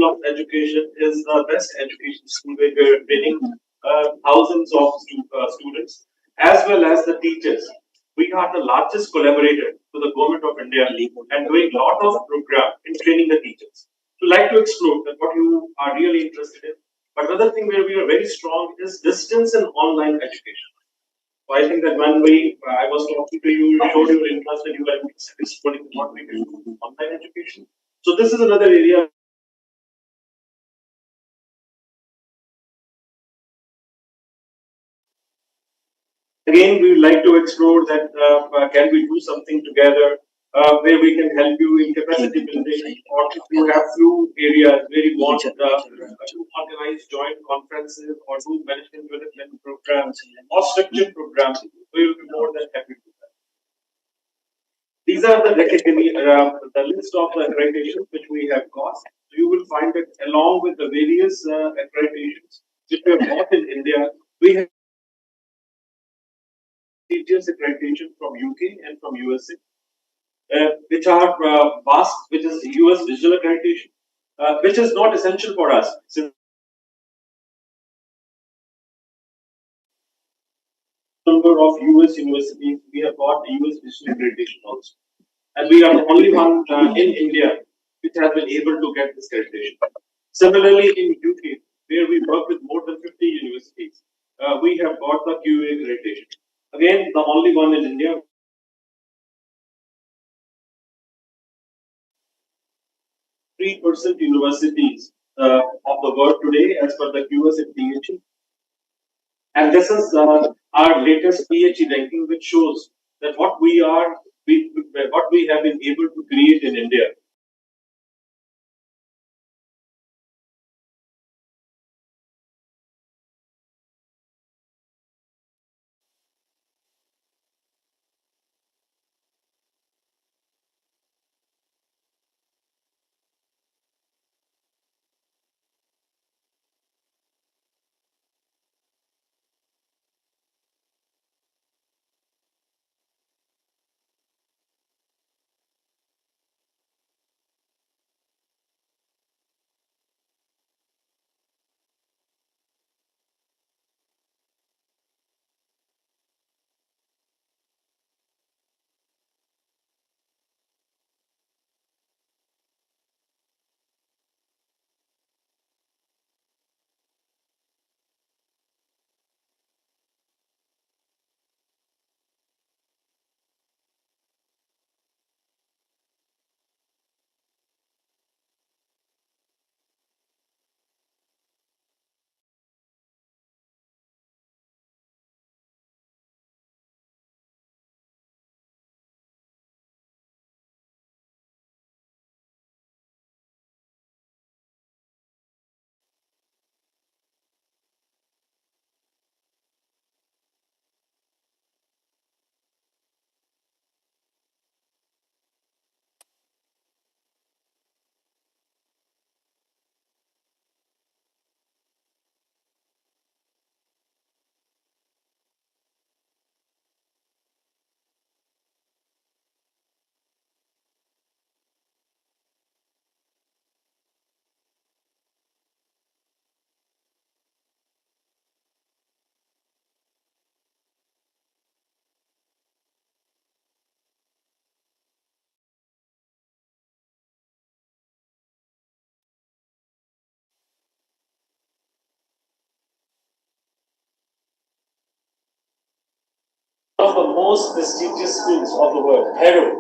of Education is the best education school where we are training thousands of students as well as the teachers. We are the largest collaborator to the government of India and doing a lot of program in training the teachers. So, like to explore that what you are really interested in. But another thing where we are very strong is distance and online education. So I think that when I was talking to you, you showed your interest and you were interested in exploring what we can do in online education. So this is another area. Again, we would like to explore that can we do something together where we can help you in capacity building, or if you have few areas where you want to organize joint conferences or do management development programs or structured programs, we will be more than happy to do that. These are the the list of the accreditations which we have got. So you will find that along with the various accreditations which we have got in India, we have teachers accreditation from UK and from USA, which are vast, which is US digital accreditation, which is not essential for us since number of US universities we have got US digital accreditation also, and we are the only one in India which has been able to get this accreditation. Similarly, in UK, where we work with more than 50 universities, we have got the QA accreditation. Again, the only one in India. 3% universities of the world today, as per the QS and PhD. And this is our latest PhD ranking, which shows that what we have been able to create in India. One of the most prestigious schools of the world, Harrow,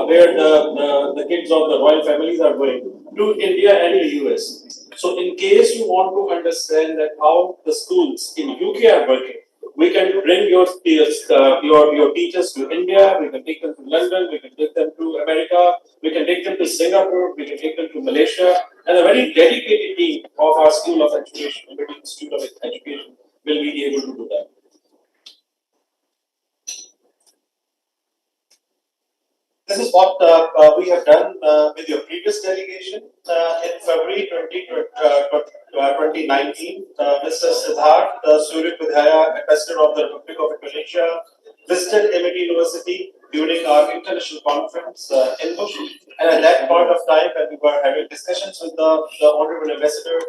where the kids of the royal families are going to India and the US. So, in case you want to understand that how the schools in UK are working, we can bring your teachers to India. We can take them to London. We can take them to America. We can take them to Singapore. We can take them to Malaysia. And a very dedicated team of our School of Education, Indian Institute of Education, will be able to do that. This is what we have done with your previous delegation in February 2019. Mr. Siddharth Surya Ambassador of the Republic of Indonesia, visited MIT University during our international conference in Bush. And at that point of time, when we were having discussions with the Honorable Ambassador,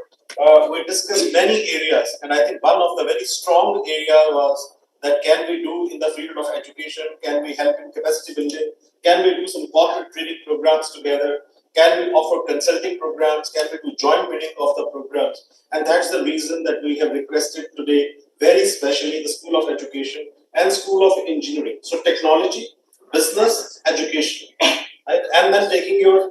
we discussed many areas. And I think one of the very strong area was that can we do in the field of education, can we help in capacity building, can we do some corporate training programs together, can we offer consulting programs, can we do joint bidding of the programs. And that's the reason that we have requested today, very specially the School of Education and School of Engineering. So technology, business, education, right? And then taking your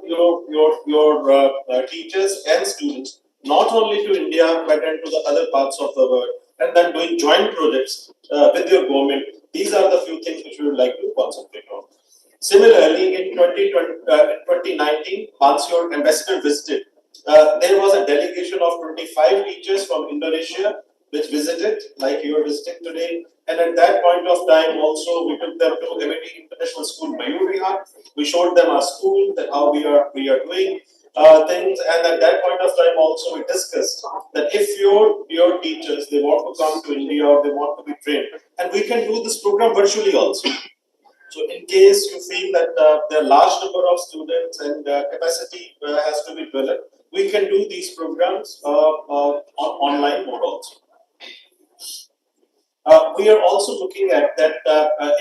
teachers and students not only to India but then to the other parts of the world, and then doing joint projects with your government. These are the few things which we would like to concentrate on. Similarly, in 2019, once your ambassador visited, there was a delegation of 25 teachers from Indonesia which visited, like you are visiting today. And at that point of time, also we took them to MIT International School, Mayurvihat. We showed them our school, that how we are doing things. And at that point of time, also we discussed that if your teachers they want to come to India or they want to be trained, and we can do this program virtually also. So, in case you feel that there are large number of students and capacity has to be developed, we can do these programs on online mode also. We are also looking at that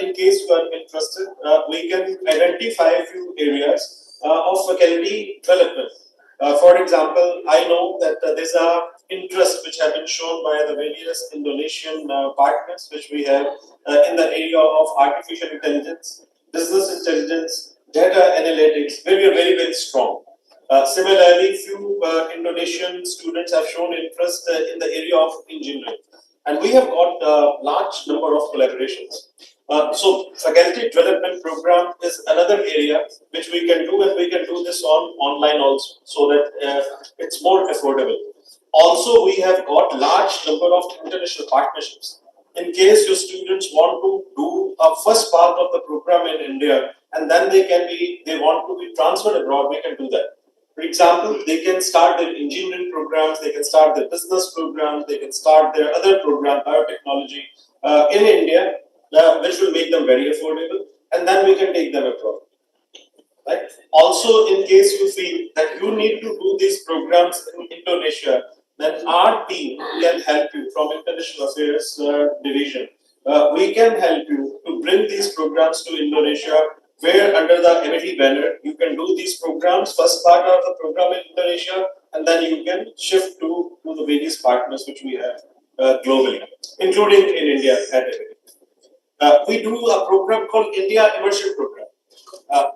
in case you are interested, we can identify a few areas of faculty development. For example, I know that there's a interest which have been shown by the various Indonesian partners which we have in the area of artificial intelligence, business intelligence, data analytics, where we are very, very strong. Similarly, few Indonesian students have shown interest in the area of engineering. And we have got a large number of collaborations. So faculty development program is another area which we can do, and we can do this online also, so that it's more affordable. Also, we have got large number of international partnerships. In case your students want to do a first part of the program in India, and then they want to be transferred abroad, we can do that. For example, they can start their engineering programs, they can start their business programs, they can start their other program, biotechnology, in India, which will make them very affordable, and then we can take them abroad. Right? Also, in case you feel that you need to do these programs in Indonesia, then our team can help you from International Affairs Division. We can help you to bring these programs to Indonesia, where under the MIT banner, you can do these programs, first part of the program in Indonesia, and then you can shift to the various partners which we have globally, including in India at MIT. We do a program called India Immersion Program.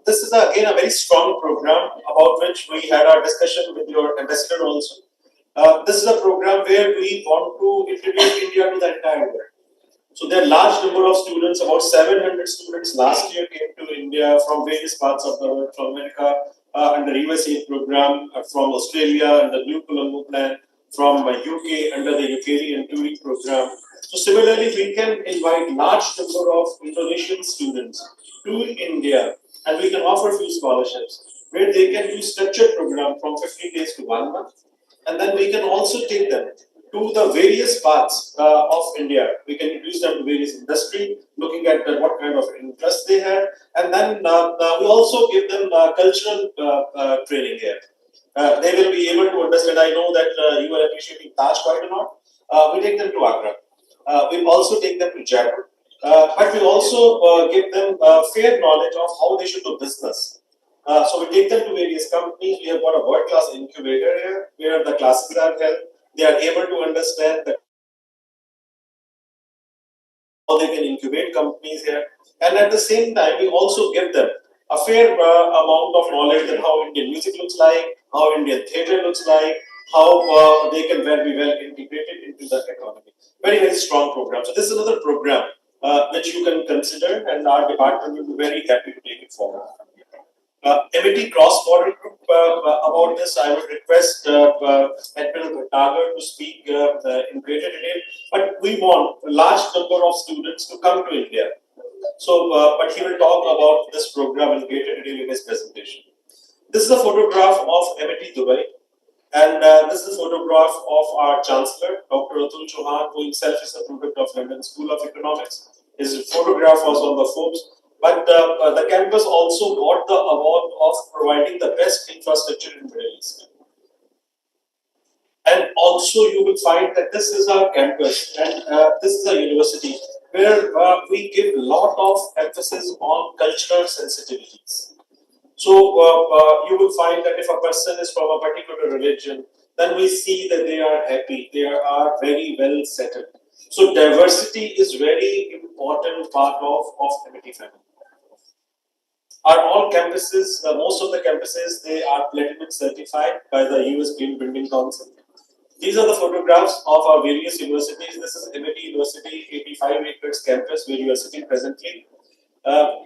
This is again a very strong program about which we had our discussion with your ambassador also. This is a program where we want to introduce India to the entire world. So there are large number of students, about 700 students last year came to India from various parts of the world, from America under USA program, from Australia under the New Colombo plan, from UK under the Ukrainian Touring program. So similarly, we can invite large number of Indonesian students to India, and we can offer few scholarships where they can do structured program from 15 days to 1 month, and then we can also take them to the various parts of India. We can introduce them to various industry, looking at what kind of interest they have, and then we also give them cultural training here. They will be able to understand. I know that you are appreciating Taj quite a lot. We take them to Agra. We also take them to Jaipur, but we also give them fair knowledge of how they should do business. So we take them to various companies. We have got a world-class incubator here, where the classes are held. They are able to understand that how they can incubate companies here, and at the same time, we also give them a fair amount of knowledge on how Indian music looks like, how Indian theatre looks like, how they can be well integrated into the economy. Very, very strong program. So this is another program which you can consider, and our department will be very happy to take it forward. MIT cross-border group, about this, I would request Admiral Bhattagar to speak in greater detail. But we want a large number of students to come to India. So, but he will talk about this program in greater detail in his presentation. This is a photograph of MIT Dubai, and this is a photograph of our Chancellor, Dr. Atul Chauhan, who himself is a product of London School of Economics. His photograph was on the Forbes. But the campus also got the award of providing the best infrastructure in Middle East. And also, you will find that this is our campus and this is a university where we give a lot of emphasis on cultural sensitivities. So you will find that if a person is from a particular religion, then we see that they are happy, they are very well settled. So diversity is very important part of MIT family. Are all campuses, most of the campuses, they are platinum certified by the US Green Building Council. These are the photographs of our various universities. This is MIT University, 85 acres campus where you are sitting presently.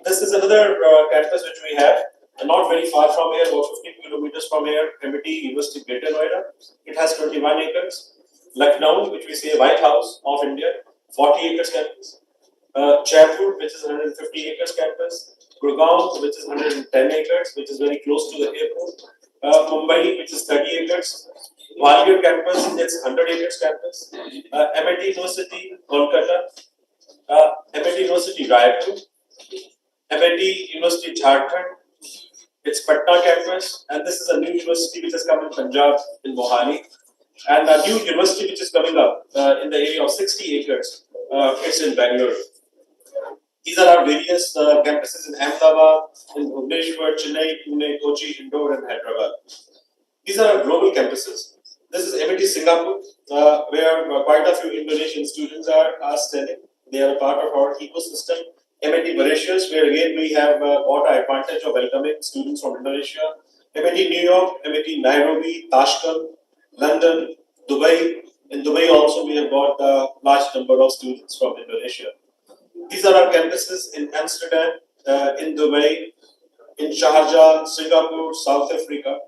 This is another campus which we have, not very far from here, about 15 kilometers from here, MIT University Greater Noida. It has 21 acres. Lucknow, which we say White House of India, 40 acres campus. Jaipur, which is 150 acres campus. Gurgaon, which is 110 acres, which is very close to the airport. Mumbai, which is 30 acres. Gwalior campus, it's 100 acres campus. MIT University, Kolkata. MIT University, Raipur. MIT University, Jharkhand. It's Patna campus, and this is a new university which has come in Punjab, in Mohali, and a new university which is coming up in the area of 60 acres. It's in Bangalore. These are our various campuses in Ahmedabad, in Bhubaneswar, Chennai, Pune, Kochi, Indore, and Hyderabad. These are our global campuses. This is MIT Singapore, where quite a few Indonesian students are studying. They are a part of our ecosystem. MIT Mauritius, where again we have got an advantage of welcoming students from Indonesia. MIT New York, MIT Nairobi, Tashkent, London, Dubai. In Dubai also we have got a large number of students from Indonesia. These are our campuses in Amsterdam, in Dubai, in Sharjah, Singapore, South Africa.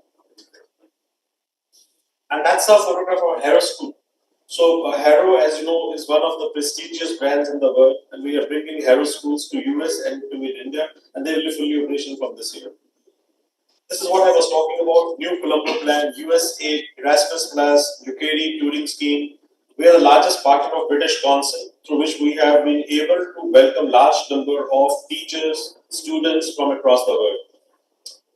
And that's our photograph of Harrow School. So Harrow, as you know, is one of the prestigious brands in the world, and we are bringing Harrow schools to US and to India, and they will be fully operational from this year. This is what I was talking about: New Colombo Plan, USA, Erasmus Plus, UKD Turing Scheme. We are the largest partner of British Council, through which we have been able to welcome large number of teachers, students from across the world.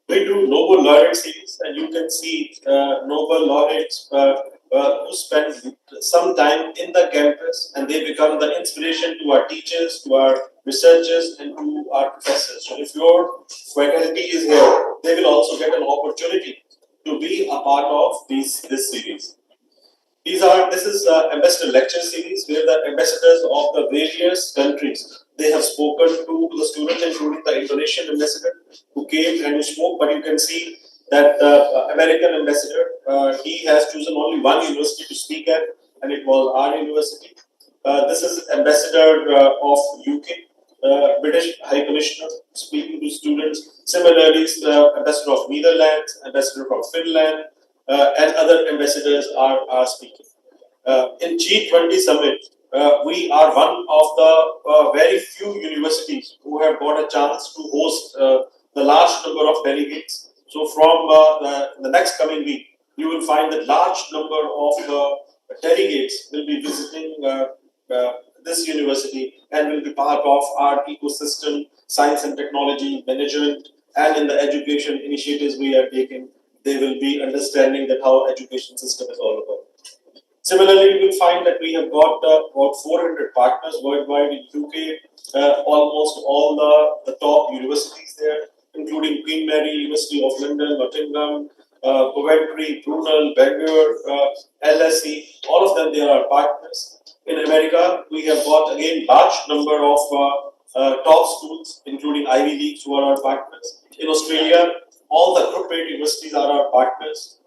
We do Nobel Laureate series, and you can see Nobel laureates who spend some time in the campus, and they become the inspiration to our teachers, to our researchers, and to our professors. So if your faculty is here, they will also get an opportunity to be a part of this series. This is ambassador lecture series where the ambassadors of the various countries, they have spoken to the students, including the Indonesian ambassador who came and who spoke. But you can see that American ambassador, he has chosen only one university to speak at, and it was our university. This is ambassador of UK, British High Commissioner speaking to students. Similarly, ambassador of Netherlands, ambassador from Finland, and other ambassadors are speaking. In G20 summit, we are one of the very few universities who have got a chance to host the large number of delegates. So from the next coming week, you will find that large number of delegates will be visiting this university and will be part of our ecosystem, science and technology, management, and in the education initiatives we are taking. They will be understanding that how education system is all about. Similarly, you will find that we have got about 400 partners worldwide in UK, almost all the top universities there, including Queen Mary, University of London, Nottingham, Coventry, Brunel, Bangalore, LSE, all of them, they are our partners. In America, we have got again large number of top schools, including Ivy Leagues, who are our partners. In Australia, all the group A universities are our partners.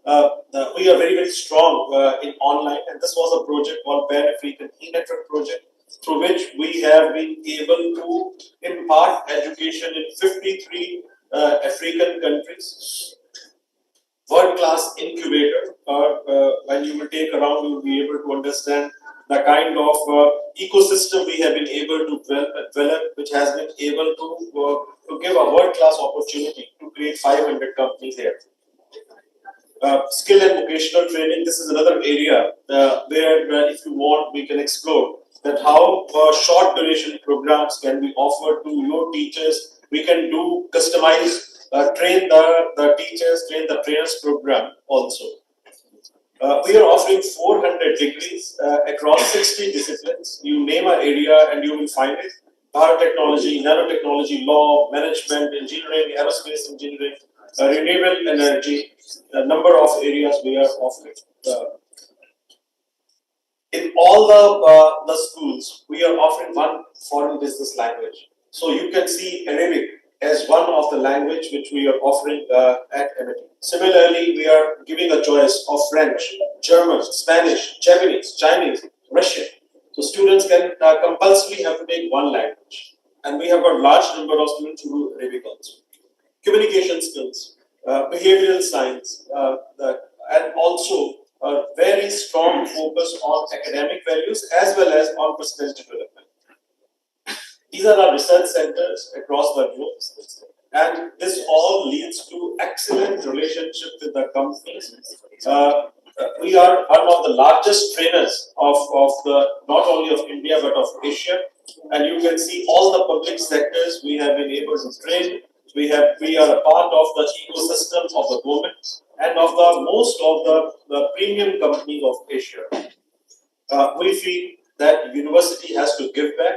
We are very, very strong in online, and this was a project called Pan African E-Network project, through which we have been able to impart education in 53 African countries. World-class incubator, when you will take around, you will be able to understand the kind of ecosystem we have been able to develop, which has been able to give a world-class opportunity to create 500 companies here. Skill and vocational training, this is another area where if you want, we can explore. that how short duration programs can be offered to your teachers. We can do customize, train the teachers, train the trainers program also. We are offering 400 degrees across 60 disciplines. You name an area and you will find it. Biotechnology, nanotechnology, law, management, engineering, aerospace engineering, renewable energy, a number of areas we are offering. In all the schools, we are offering one foreign business language. So you can see Arabic as one of the language which we are offering at MIT. Similarly, we are giving a choice of French, German, Spanish, Japanese, Chinese, Russian. So students can compulsorily have to take one language. And we have got large number of students who do Arabic also. Communication skills, behavioral science, and also a very strong focus on academic values as well as on personality development. These are our research centers across the globe, and this all leads to excellent relationship with the companies. We are one of the largest trainers of the not only of India but of Asia, and you can see all the public sectors we have been able to train. We are a part of the ecosystem of the government and of the most of the premium companies of Asia. We feel that university has to give back.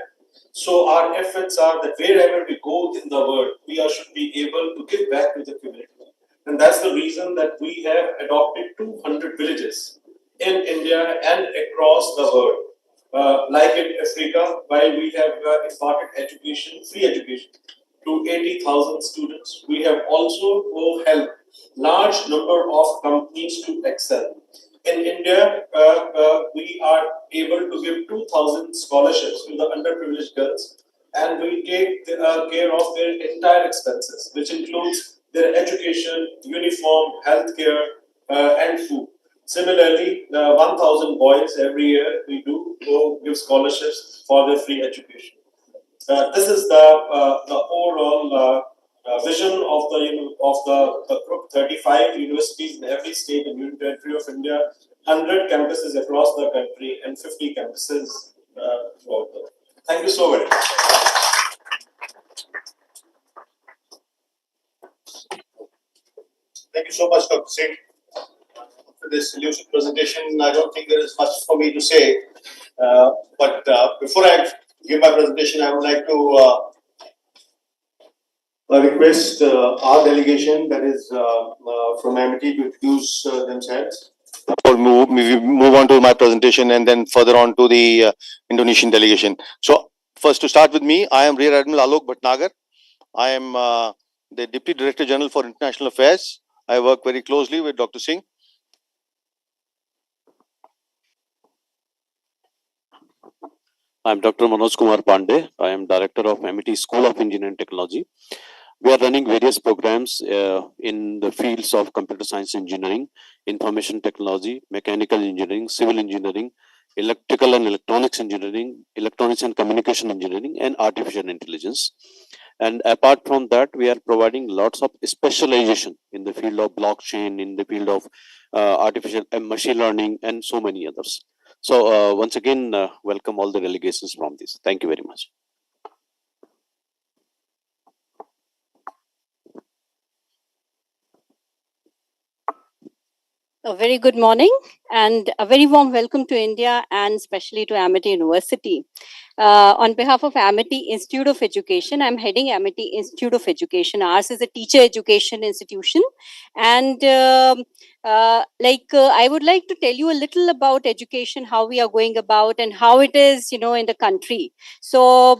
So our efforts are that wherever we go in the world, should be able to give back to the community. And that's the reason that we have adopted 200 villages in India and across the world. Like in Africa, while we have imparted education, free education to 80,000 students, we have also helped large number of companies to excel. In India, we are able to give 2,000 scholarships to the underprivileged girls, and we take care of their entire expenses, which includes their education, uniform, healthcare, and food. Similarly, 1,000 boys every year we do give scholarships for their free education. This is the overall vision of the group. 35 universities in every state and union territory of India, 100 campuses across the country, and 50 campuses throughout the world. Thank you so very much. Thank you so much, Dr. Singh. For this lucid presentation, I don't think there is much for me to say. But before I give my presentation, I would like to request our delegation, that is from MIT, to introduce themselves. Or move on to my presentation and then further on to the Indonesian delegation. So first, to start with me, I am Rear Admiral Alok Bhatnagar. I am the Deputy Director General for International Affairs. I work very closely with Dr. Singh. I am Dr. Manoj Kumar Pandey. I am Director of MIT School of Engineering and Technology. We are running various programs in the fields of computer science engineering, information technology, mechanical engineering, civil engineering, electrical and electronics engineering, electronics and communication engineering, and artificial intelligence. And apart from that, we are providing lots of specialization in the field of blockchain, in the field of artificial and machine learning, and so many others. So once again, welcome all the delegations from this. Thank you very much. A very good morning and a very warm welcome to India and especially to Amity University. On behalf of Amity Institute of Education, I'm heading Amity Institute of Education. Ours is a teacher education institution, and I would like to tell you a little about education, how we are going about and how it is, in the country. So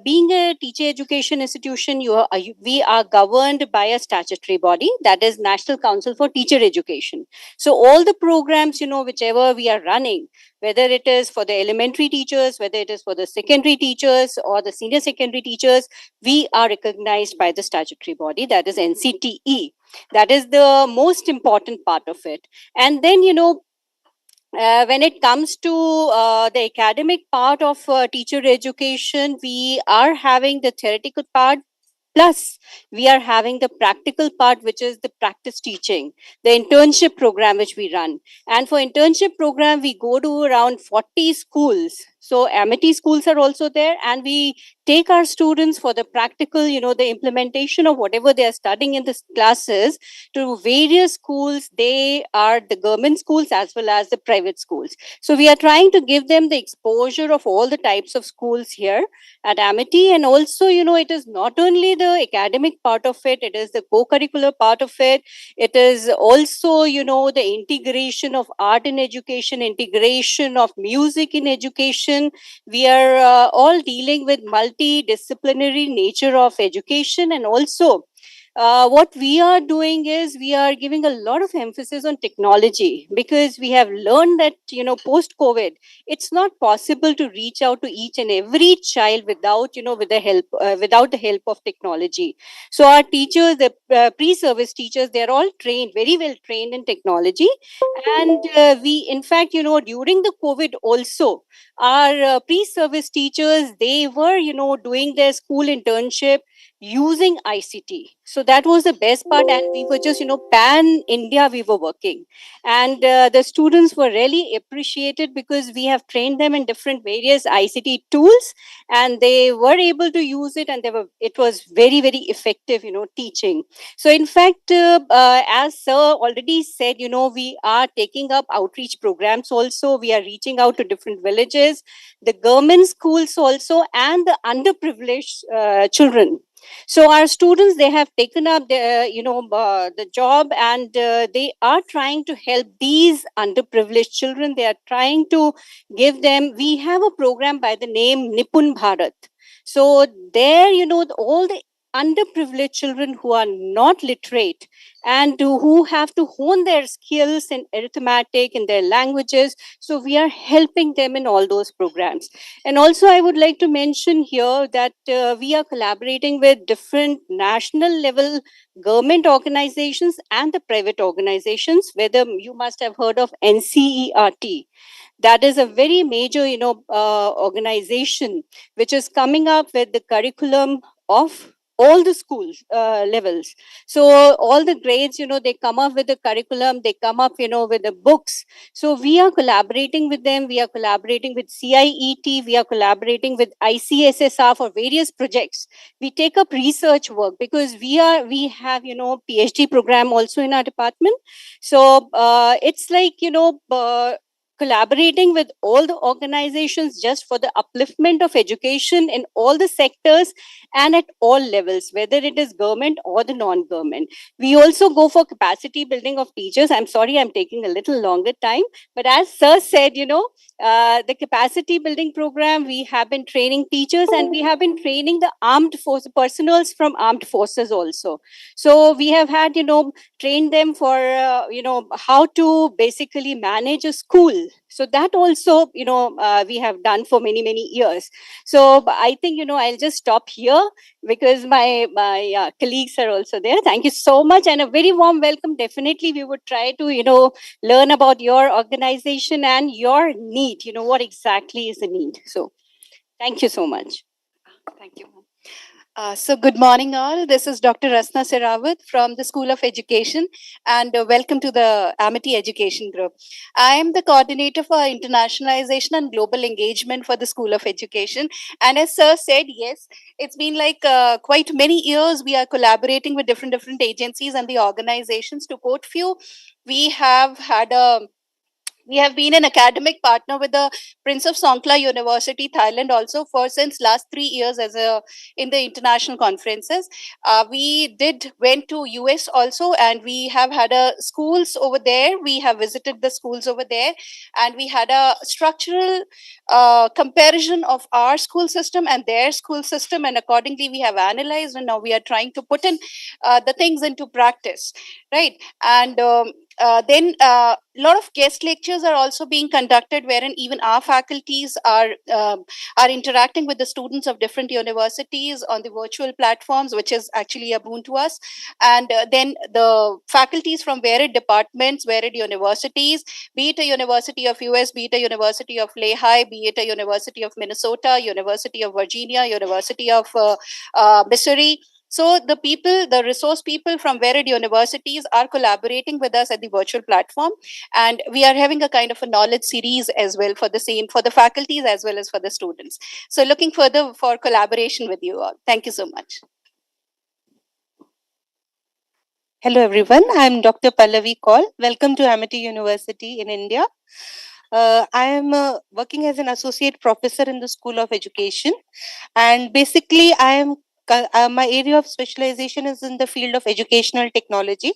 being a teacher education institution, we are governed by a statutory body, that is National Council for Teacher Education. So all the programs, whichever we are running, whether it is for the elementary teachers, whether it is for the secondary teachers or the senior secondary teachers, we are recognized by the statutory body, that is NCTE. That is the most important part of it. And then, when it comes to the academic part of teacher education, we are having the theoretical part. Plus, we are having the practical part, which is the practice teaching, the internship program which we run. And for internship program, we go to around 40 schools. So Amity schools are also there, and we take our students for the practical, the implementation of whatever they are studying in the classes to various schools. They are the government schools as well as the private schools. So we are trying to give them the exposure of all the types of schools here at Amity. And also, it is not only the academic part of it, it is the co-curricular part of it. It is also, the integration of art in education, integration of music in education. We are all dealing with multidisciplinary nature of education. And also, what we are doing is we are giving a lot of emphasis on technology, because we have learned that post COVID it's not possible to reach out to each and every child without without the help of technology. So our teachers, the pre-service teachers, they are all trained, very well trained in technology. And we, in fact, during the COVID also, our pre-service teachers, they were doing their school internship using ICT. So that was the best part. And we were just, pan India, we were working. And the students were really appreciated because we have trained them in different various ICT tools, and they were able to use it, and it was very, very effective, teaching. So in fact, as sir already said, we are taking up outreach programs also. We are reaching out to different villages, the government schools also, and the underprivileged children. So our students, they have taken up the job, and they are trying to help these underprivileged children. They are trying to give them, we have a program by the name Nipun Bharat. So there, all the underprivileged children who are not literate and who have to hone their skills in arithmetic, in their languages. So we are helping them in all those programs. And also, I would like to mention here that we are collaborating with different national level government organizations and the private organizations, whether you must have heard of NCERT. That is a very major, organization which is coming up with the curriculum of all the schools levels. So all the grades, they come up with the curriculum, they come up, with the books. So we are collaborating with them. We are collaborating with CIET. We are collaborating with ICSSR for various projects. We take up research work because we have, PhD program also in our department. So it's like, collaborating with all the organizations just for the upliftment of education in all the sectors and at all levels, whether it is government or the non-government. We also go for capacity building of teachers. I'm sorry, I'm taking a little longer time, but as sir said, the capacity building program, we have been training teachers, and we have been training the armed force personals from armed forces also. So we have had, trained them for, how to basically manage a school. So that also, we have done for many, many years. So I think, I'll just stop here because my colleagues are also there. Thank you so much, and a very warm welcome. Definitely, we would try to, learn about your organization and your need, what exactly is the need. So thank you so much. Thank you. So good morning all. This is Dr. Rasna Serawat from the School of Education, and welcome to the Amity Education Group. I am the coordinator for internationalization and global engagement for the School of Education. And as sir said, yes, it's been like quite many years we are collaborating with different agencies and the organizations. To quote few, we have been an academic partner with the Prince of Songkla University, Thailand, also for since last 3 years in the international conferences. We went to US also, and we have had schools over there. We have visited the schools over there, and we had a structural comparison of our school system and their school system, and accordingly we have analyzed, and now we are trying to put in the things into practice, right? And then a lot of guest lectures are also being conducted, wherein even our faculties are interacting with the students of different universities on the virtual platforms, which is actually a boon to us. And then the faculties from varied departments, varied universities, be it a University of US, be it a University of Lehigh, be it a University of Minnesota, University of Virginia, University of Missouri, So the resource people from varied universities are collaborating with us at the virtual platform, and we are having a kind of a knowledge series as well for the same, for the faculties as well as for the students. So looking further for collaboration with you all. Thank you so much. Hello everyone, I am Dr. Pallavi Kaul. Welcome to Amity University in India. I am working as an associate professor in the School of Education, and basically my area of specialization is in the field of educational technology,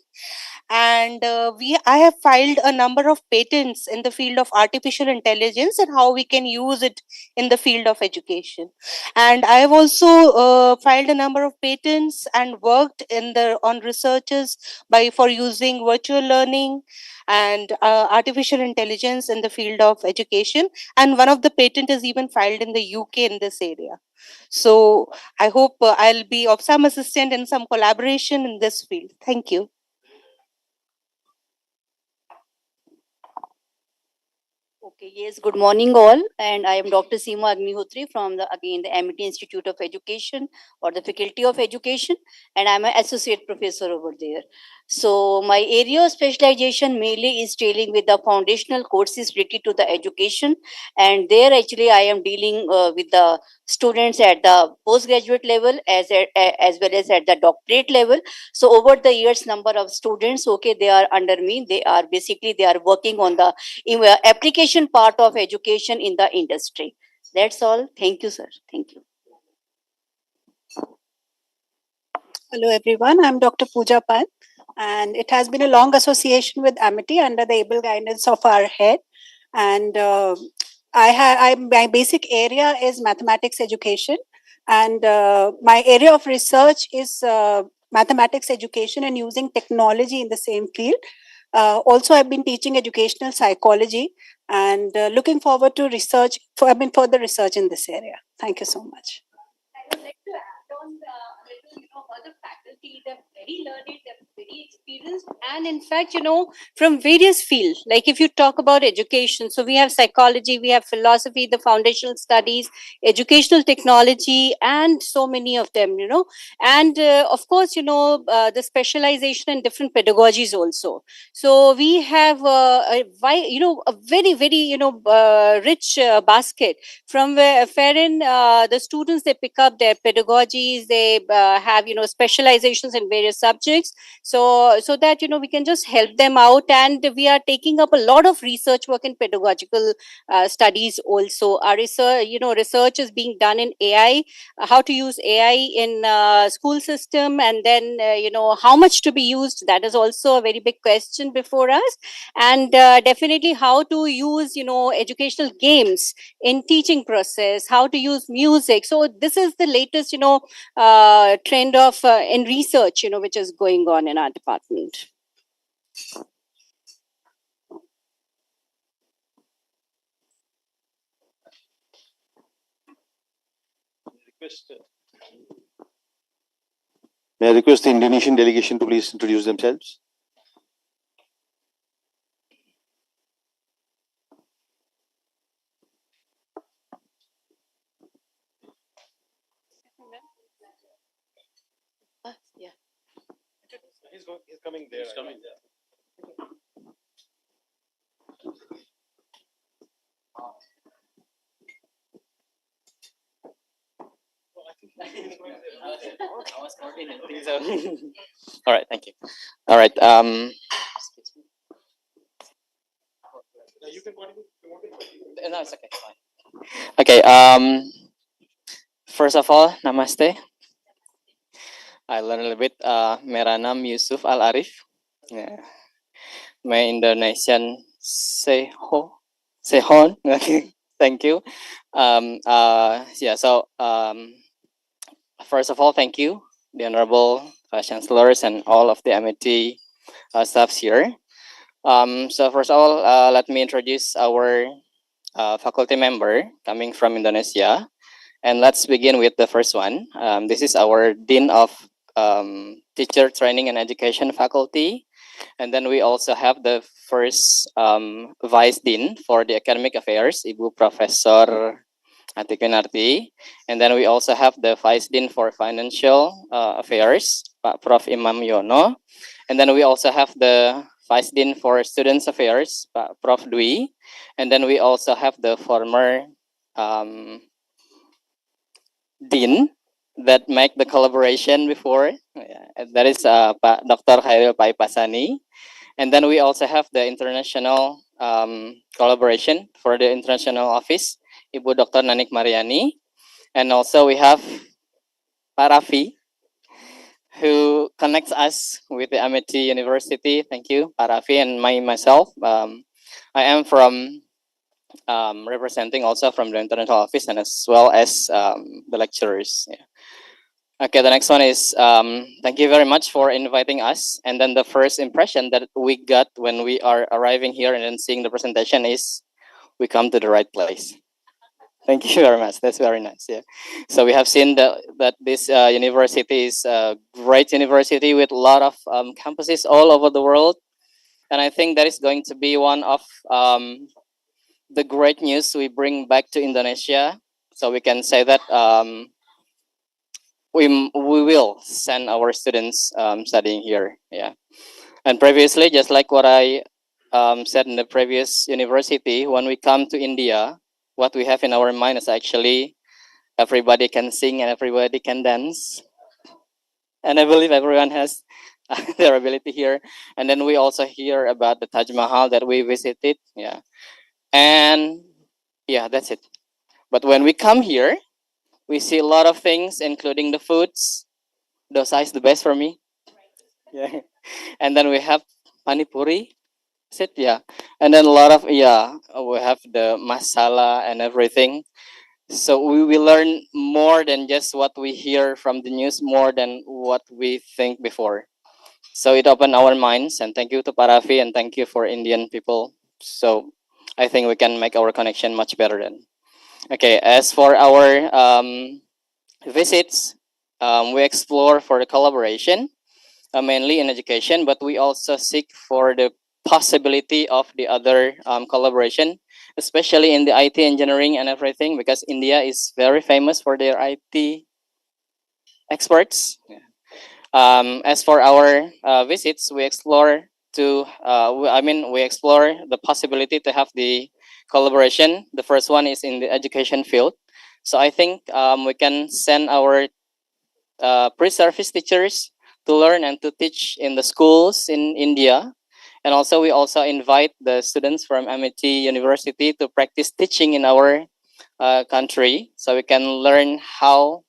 and I have filed a number of patents in the field of artificial intelligence and how we can use it in the field of education. And I have also filed a number of patents and worked on researches for using virtual learning and artificial intelligence in the field of education, and one of the patent is even filed in the UK in this area. So I hope I'll be of some assistance in some collaboration in this field. Thank you. Okay, yes, good morning all. And I am Dr. Seema Agnihotri from the Amity Institute of Education or the Faculty of Education, and I'm an associate professor over there. So my area of specialization mainly is dealing with the foundational courses related to the education, and there actually I am dealing with the students at the postgraduate level as well as at the doctorate level. So over the years, number of students, okay, they are under me. They are working on the application part of education in the industry. That's all. Thank you, sir. Thank you. Hello everyone, I'm Dr. Pooja Pant, and it has been a long association with Amity under the able guidance of our head. And my basic area is mathematics education, and my area of research is mathematics education and using technology in the same field. Also, I've been teaching educational psychology and looking forward to further research in this area. Thank you so much. I would like to add on about the faculty. They're very learned, they're very experienced, and in fact, from various fields. Like if you talk about education, so we have psychology, we have philosophy, the foundational studies, educational technology, and so many of them, and of course, the specialization in different pedagogies also. So we have a very, very, rich basket from wherein the students, they pick up their pedagogies, they have specializations in various subjects, so that we can just help them out. And we are taking up a lot of research work in pedagogical studies also. Our research is being done in AI, how to use AI in school system, and then how much to be used, that is also a very big question before us. And definitely how to use educational games in teaching process, how to use music. So this is the latest trend of in research which is going on in our department. May I request the Indonesian delegation to please introduce themselves? Yeah. He's coming there. He's coming there. I was coordinating, so. All right, thank you. All right. You can continue. No, it's okay. Fine. Okay. First of all, namaste. I learned a little bit. Mera naam Yusuf Al Arif. Yeah. My Indonesian sehon. Thank you. Yeah. So first of all, thank you, the honorable chancellors and all of the MIT staffs here. So first of all, let me introduce our faculty member coming from Indonesia. And let's begin with the first one. This is our Dean of Teacher Training and Education Faculty. And then we also have the first Vice Dean for the Academic Affairs, Ibu Professor Ati Kunarti. And then we also have the Vice Dean for Financial Affairs, Pak Prof. Imam Yono. And then we also have the Vice Dean for Students Affairs, Pak Prof. Dwi. And then we also have the former Dean that make the collaboration before. Yeah, and that is Pak Dr. Khairil Paipasani. And then we also have the international collaboration for the international office, Ibu Dr. Nanik Mariani. And also we have Pak Raffi, who connects us with the Amity University. Thank you, Pak Raffi, and myself. I am from representing also from the international office and as well as the lecturers. Yeah. Okay, the next one is thank you very much for inviting us. And then the first impression that we got when we are arriving here and then seeing the presentation is we come to the right place. Thank you very much. That's very nice. Yeah. So we have seen that this university is a great university with a lot of campuses all over the world. And I think that is going to be one of the great news we bring back to Indonesia. So we can say that we will send our students studying here. Yeah. And previously, just like what I said in the previous university, when we come to India, what we have in our mind is actually everybody can sing and everybody can dance. And I believe everyone has their ability here. And then we also hear about the Taj Mahal that we visited. Yeah. And yeah, that's it. But when we come here, we see a lot of things, including the foods. Dosa is the best for me. Yeah. And then we have panipuri. Is it? Yeah. And then a lot of, yeah, we have the masala and everything. So we will learn more than just what we hear from the news, more than what we think before. So it opened our minds, and thank you to Parafi and thank you for Indian people. So I think we can make our connection much better then. Okay, as for our visits, we explore for the collaboration, mainly in education, but we also seek for the possibility of the other collaboration, especially in the IT engineering and everything, because India is very famous for their IT experts. As for our visits, we explore we explore the possibility to have the collaboration. The first one is in the education field. So I think we can send our pre-service teachers to learn and to teach in the schools in India. And also we also invite the students from MIT University to practice teaching in our country, so we can learn how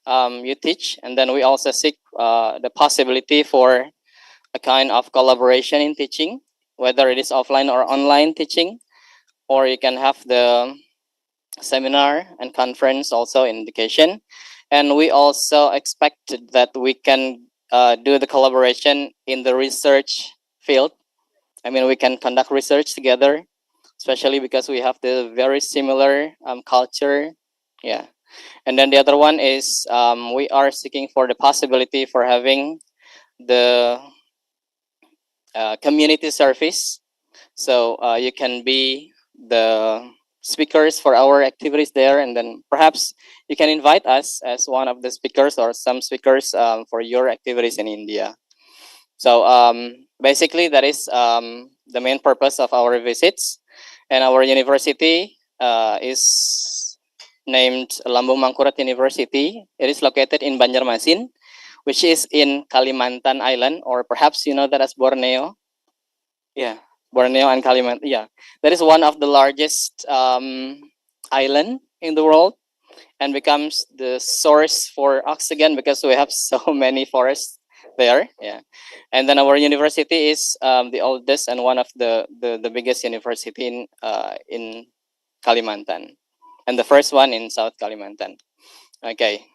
you teach. And then we also seek the possibility for a kind of collaboration in teaching, whether it is offline or online teaching, or you can have the seminar and conference also in education. And we also expect that we can do the collaboration in the research field. I mean, we can conduct research together, especially because we have the very similar culture. Yeah. And then the other one is we are seeking for the possibility for having the community service. So you can be the speakers for our activities there, and then perhaps you can invite us as one of the speakers or some speakers for your activities in India. So basically, that is the main purpose of our visits. And our university is named Lambung Mangkurat University. It is located in Banjarmasin, which is in Kalimantan Island, or perhaps you know that as Borneo. Yeah, Borneo and Kalimantan. Yeah, that is one of the largest island in the world, and becomes the source for oxygen because we have so many forests there. Yeah, and then our university is the oldest and one of the biggest university in Kalimantan, and the first one in South Kalimantan. Okay,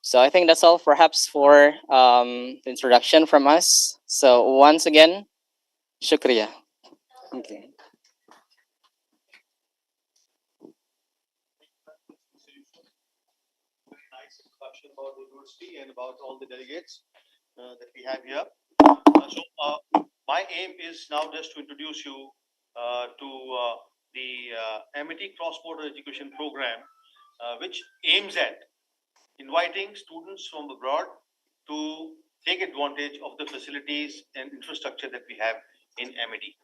so I think that's all perhaps for the introduction from us. So once again, shukriya. Okay. Very nice introduction about the university and about all the delegates that we have here. My aim is now just to introduce you to the Amity Cross Border Education Program. which aims at inviting students from abroad to take advantage of the facilities and infrastructure that we have in Amity.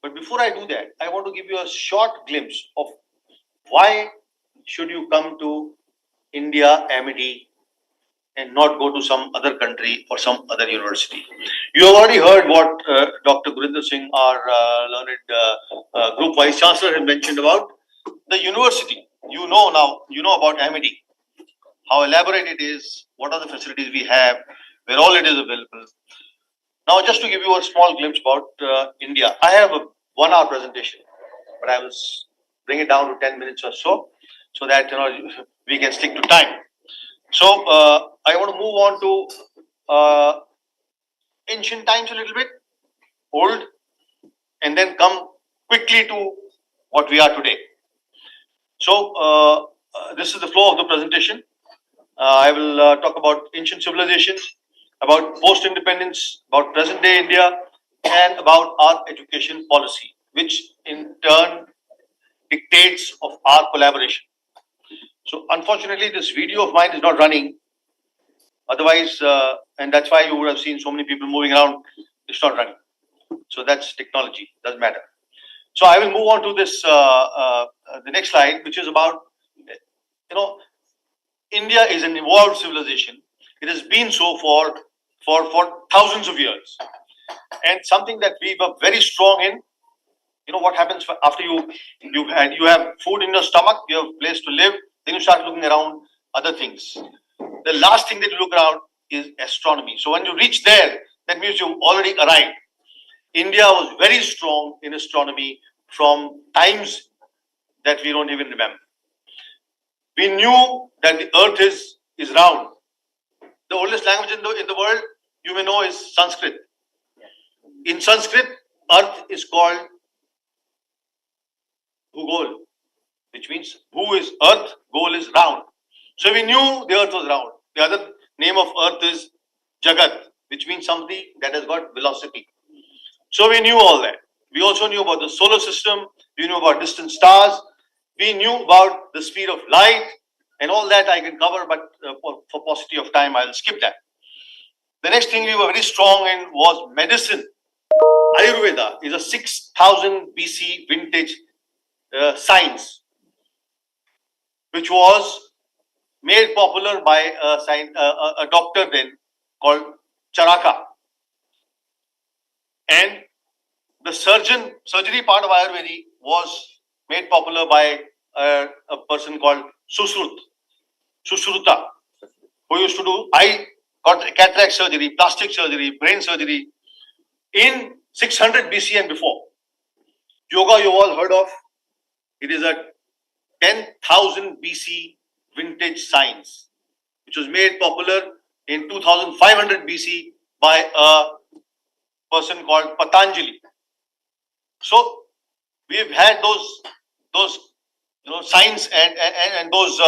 But before I do that, I want to give you a short glimpse of why should you come to India, Amity, and not go to some other country or some other university. You have already heard what Dr. Gurinder Singh, our learned group vice chancellor, had mentioned about the university. You know now, you know about Amity, how elaborate it is, what are the facilities we have, where all it is available. Now, just to give you a small glimpse about India, I have a 1 hour presentation, but I will bring it down to 10 minutes or so that we can stick to time. So I want to move on to ancient times a little bit, old, and then come quickly to what we are today. So this is the flow of the presentation. I will talk about ancient civilizations, about post-independence, about present-day India, and about our education policy, which in turn dictates of our collaboration. So unfortunately, this video of mine is not running. Otherwise, and that's why you would have seen so many people moving around. It's not running. So that's technology. Doesn't matter. So I will move on to this the next slide, which is about India is an evolved civilization. It has been so for thousands of years, and something that we were very strong in. You know what happens after you have food in your stomach, you have a place to live, then you start looking around other things. The last thing that you look around is astronomy. So when you reach there, that means you've already arrived. India was very strong in astronomy from times that we don't even remember. We knew that the earth is round. The oldest language in the world, you may know, is Sanskrit. In Sanskrit, earth is called Bhugol, which means Bhu is earth, Gol is round. So we knew the earth was round. The other name of earth is Jagat, which means something that has got velocity. So we knew all that. We also knew about the solar system, we knew about distant stars, we knew about the speed of light, and all that I can cover, but for paucity of time, I'll skip that. The next thing we were very strong in was medicine. Ayurveda is a 6000 BC vintage science, which was made popular by a doctor then called Charaka. And the surgery part of Ayurveda was made popular by a person called Sushruta, who used to do cataract surgery, plastic surgery, brain surgery in 600 BC and before. Yoga you all heard of. It is a 10,000 BC vintage science, which was made popular in 2500 BC by a person called Patanjali. So we've had those science and those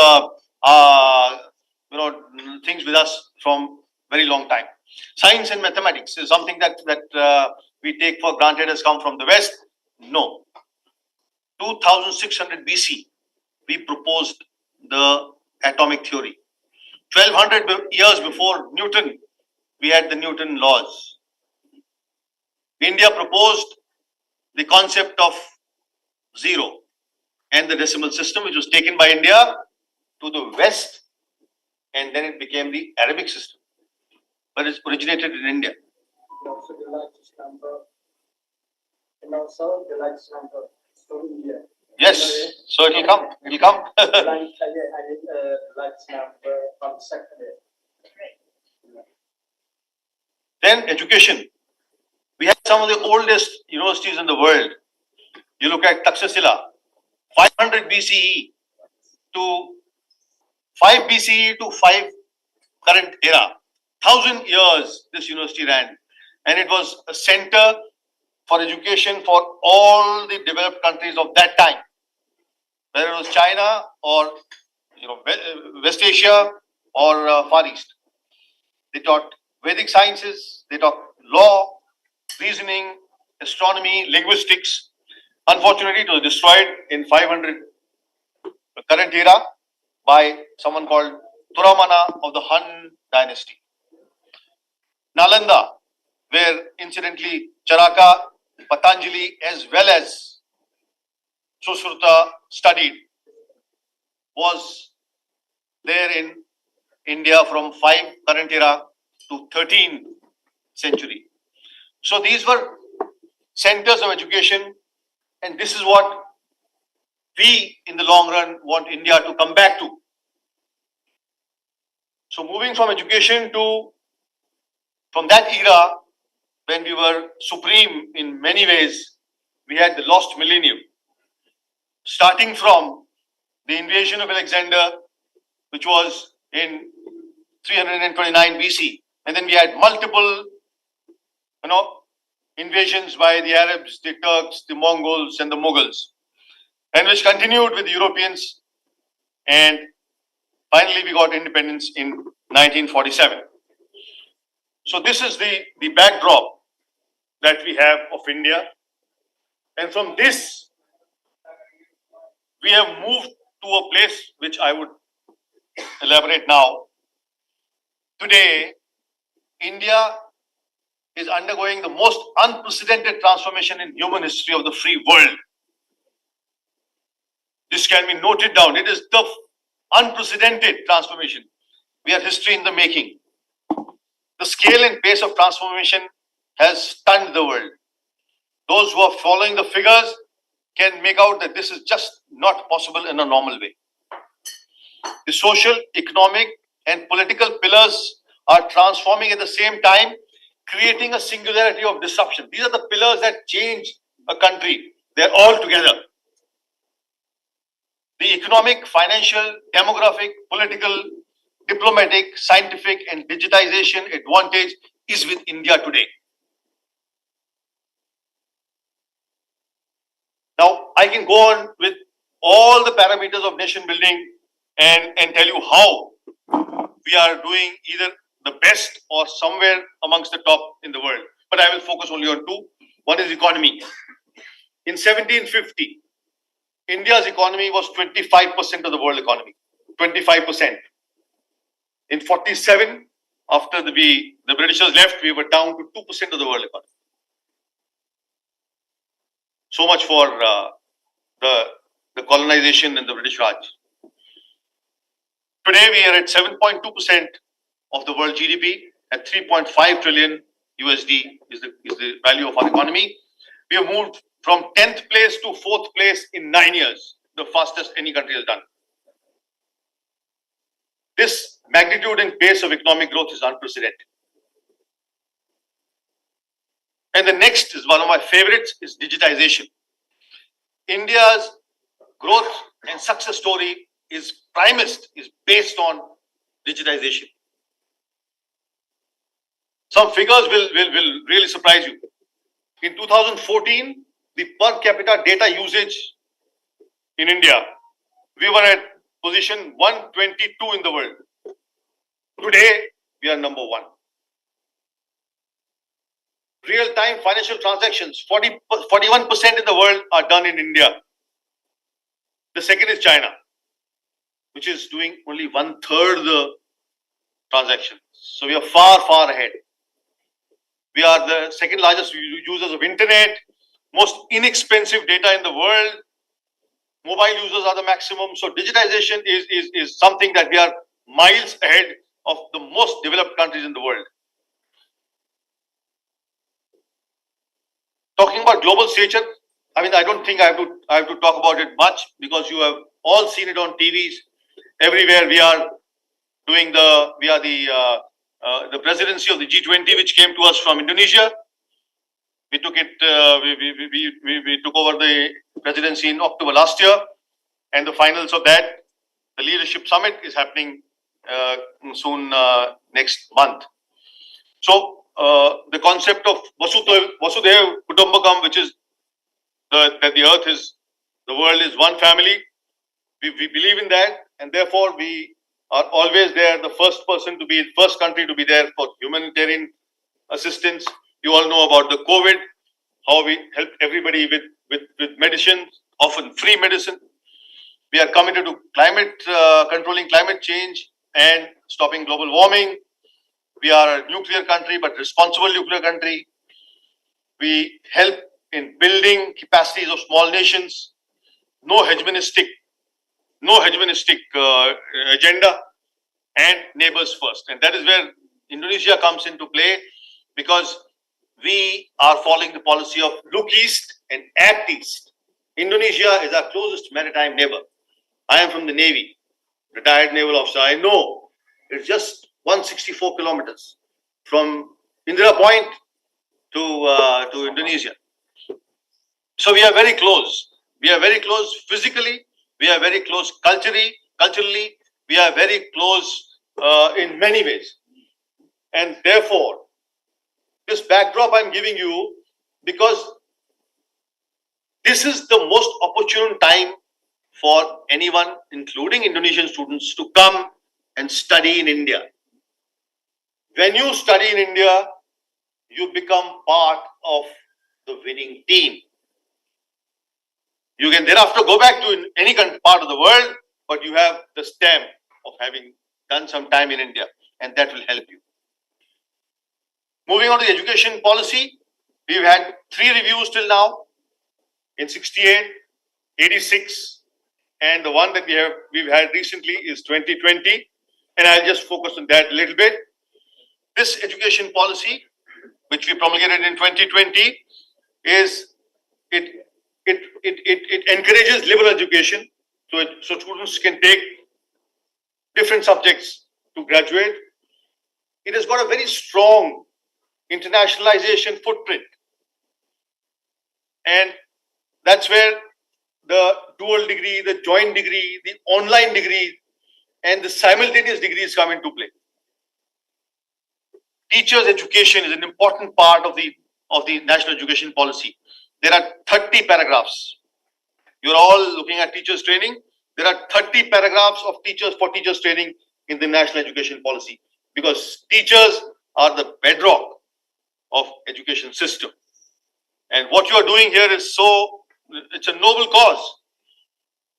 things with us from very long time. Science and mathematics is something that we take for granted has come from the West. No. 2600 BC, we proposed the atomic theory. 1200 years before Newton, we had the Newton laws. India proposed the concept of zero and the decimal system, which was taken by India to the West, and then it became the Arabic system. But it's originated in India. And also the largest number. And also the largest number from India. Yes, so it will come. It will come. Largest number from secondary. Then education. We have some of the oldest universities in the world. You look at Taxila, 500 BCE to 5 BCE to 5 current era. 1000 years this university ran, and it was a center for education for all the developed countries of that time, whether it was China or West Asia or Far East. They taught Vedic sciences, they taught law, reasoning, astronomy, linguistics. Unfortunately, it was destroyed in 500 current era. by someone called Turamana of the Han dynasty. Nalanda, where incidentally Charaka, Patanjali, as well as Sushruta studied, was there in India from 5 current era to 13th century. So these were centers of education, and this is what we in the long run want India to come back to. So moving from education to, from that era when we were supreme in many ways, we had the lost millennium. Starting from the invasion of Alexander, which was in 329 BC, and then we had multiple, invasions by the Arabs, the Turks, the Mongols, and the Mughals, and which continued with the Europeans, and finally we got independence in 1947. So this is the backdrop that we have of India, and from this we have moved to a place which I would elaborate now. Today, India is undergoing the most unprecedented transformation in human history of the free world. This can be noted down. It is the unprecedented transformation. We are history in the making. The scale and pace of transformation has stunned the world. Those who are following the figures can make out that this is just not possible in a normal way. The social, economic, and political pillars are transforming at the same time, creating a singularity of disruption. These are the pillars that change a country. They're all together. The economic, financial, demographic, political, diplomatic, scientific, and digitization advantage is with India today. Now, I can go on with all the parameters of nation building and tell you how we are doing either the best or somewhere amongst the top in the world. But I will focus only on two. One is economy. In 1750, India's economy was 25% of the world economy. 25%. In 47, after the Britishers left, we were down to 2% of the world economy. So much for the colonization and the British Raj. Today we are at 7.2% of the world GDP, at 3.5 trillion USD is the value of our economy. We have moved from 10th place to 4th place in 9 years, the fastest any country has done. This magnitude and pace of economic growth is unprecedented. And the next is one of my favorites, is digitization. India's growth and success story is based on digitization. Some figures will really surprise you. In 2014, the per capita data usage in India, we were at position 122 in the world. Today, we are number 1. Real-time financial transactions, 41% in the world are done in India. The second is China, which is doing only 1/3 the transactions. So we are far, far ahead. We are the second largest users of internet, most inexpensive data in the world. Mobile users are the maximum. So digitization is something that we are miles ahead of the most developed countries in the world. Talking about global stature, I mean, I don't think I have to talk about it much, because you have all seen it on TVs. Everywhere we are doing the presidency of the G20, which came to us from Indonesia. We took it. We took over the presidency in October last year, and the finals of that, the leadership summit, is happening soon, next month. So the concept of Vasudev Kutumbakam, which is that the earth is, the world is one family. We believe in that, and therefore we are always there, the first country to be there for humanitarian assistance. You all know about the COVID, how we help everybody with medicine, often free medicine. We are committed to controlling climate change and stopping global warming. We are a nuclear country, but responsible nuclear country. We help in building capacities of small nations. No hegemonistic agenda, and neighbors first. And that is where Indonesia comes into play, because we are following the policy of look east and act east. Indonesia is our closest maritime neighbor. I am from the Navy, retired naval officer. I know it's just 164 kilometers from Indira Point to Indonesia. So we are very close. We are very close physically. We are very close culturally. We are very close in many ways. And therefore, this backdrop I'm giving you, because this is the most opportune time for anyone, including Indonesian students, to come and study in India. When you study in India, you become part of the winning team. You can thereafter go back to any part of the world, but you have the stamp of having done some time in India, and that will help you. Moving on to the education policy, we've had 3 reviews till now, in 68, 86, and the one that we've had recently is 2020, and I'll just focus on that a little bit. This education policy, which we promulgated in 2020, it encourages liberal education, so students can take different subjects to graduate. It has got a very strong internationalization footprint, and that's where the dual degree, the joint degree, the online degree, and the simultaneous degrees come into play. Teachers' education is an important part of the national education policy. There are 30 paragraphs. You're all looking at teachers training. There are 30 paragraphs of teachers training in the national education policy, because teachers are the bedrock of education system. And what you are doing here is it's a noble cause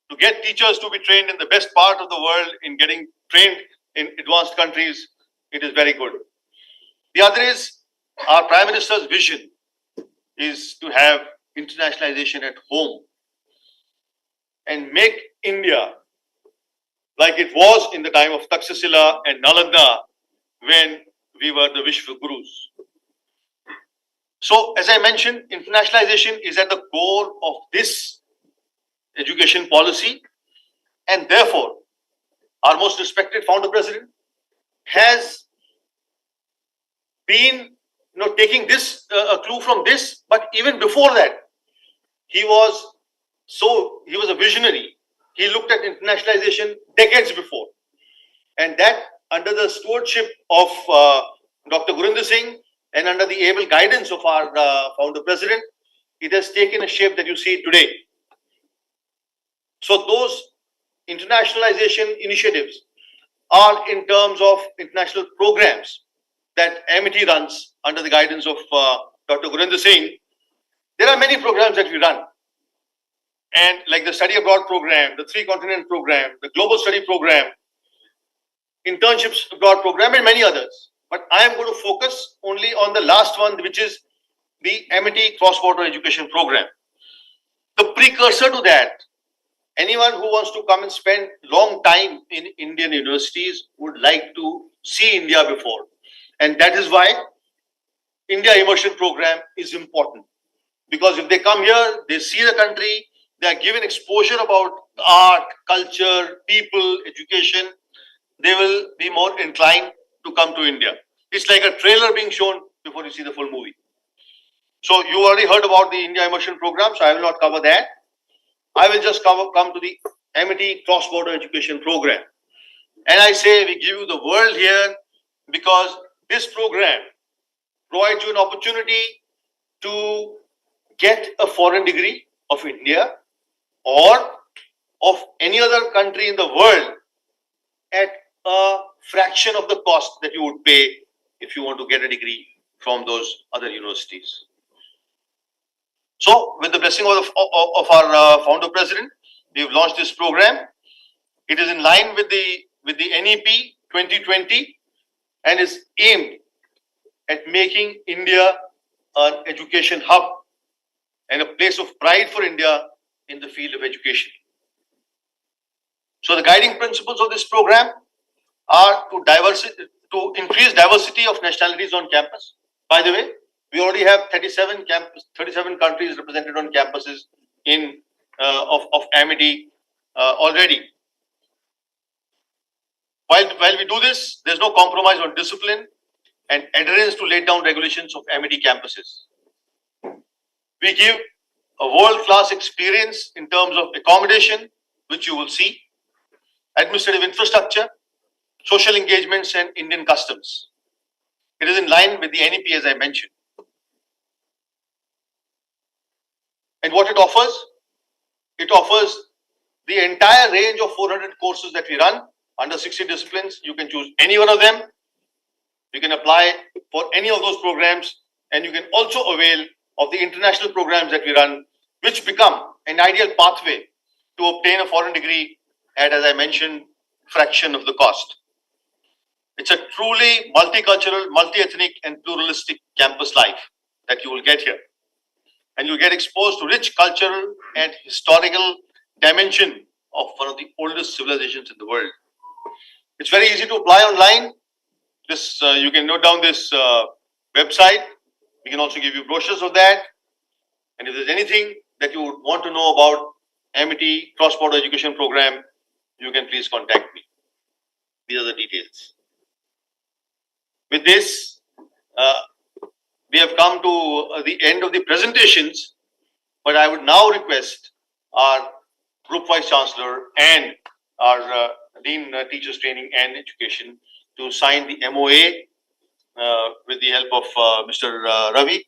to get teachers to be trained in the best part of the world in getting trained in advanced countries. It is very good. The other is our Prime Minister's vision is to have internationalization at home and make India like it was in the time of Taxila and Nalanda, when we were the Vishwa Gurus. So, as I mentioned, internationalization is at the core of this education policy, and therefore, our most respected founder president has been taking this a clue from this, but even before that, he was a visionary. He looked at internationalization decades before, and that under the stewardship of Dr. Gurinder Singh and under the able guidance of our founder president, it has taken a shape that you see today. So those internationalization initiatives are in terms of international programs that MIT runs under the guidance of Dr. Gurinder Singh. There are many programs that we run, and like the Study Abroad program, the 3-continent program, the Global Study program, Internships Abroad program, and many others. But I am going to focus only on the last one, which is the MIT Cross-Border Education Program. The precursor to that, anyone who wants to come and spend long time in Indian universities would like to see India before. And that is why India Immersion Program is important. Because if they come here, they see the country, they are given exposure about art, culture, people, education, they will be more inclined to come to India. It's like a trailer being shown before you see the full movie. So you already heard about the India Immersion Program, so I will not cover that. I will just come to the MIT Cross-Border Education Program. And I say we give you the world here because this program provides you an opportunity to get a foreign degree of India or of any other country in the world at a fraction of the cost that you would pay if you want to get a degree from those other universities. So, with the blessing of our founder president, we've launched this program. It is in line with the NEP 2020 and is aimed at making India an education hub and a place of pride for India in the field of education. So the guiding principles of this program are to increase diversity of nationalities on campus. By the way, we already have 37 countries represented on campuses of Amity already. While we do this, there's no compromise on discipline and adherence to laid down regulations of Amity campuses. We give a world-class experience in terms of accommodation, which you will see, administrative infrastructure, social engagements, and Indian customs. It is in line with the NEP, as I mentioned. And what it offers the entire range of 400 courses that we run under 60 disciplines. You can choose any one of them. You can apply for any of those programs, and you can also avail of the international programs that we run, which become an ideal pathway to obtain a foreign degree at, as I mentioned, fraction of the cost. It's a truly multicultural, multi-ethnic, and pluralistic campus life that you will get here. And you'll get exposed to rich cultural and historical dimension of one of the oldest civilizations in the world. It's very easy to apply online. You can note down this website. We can also give you brochures of that. And if there's anything that you would want to know about Amity cross-border education program, you can please contact me. These are the details. With this, we have come to the end of the presentations, but I would now request our Group Vice Chancellor and our Dean Teachers Training and Education to sign the MOA with the help of Mr. Ravi.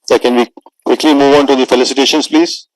So can we quickly move on to the felicitations, please?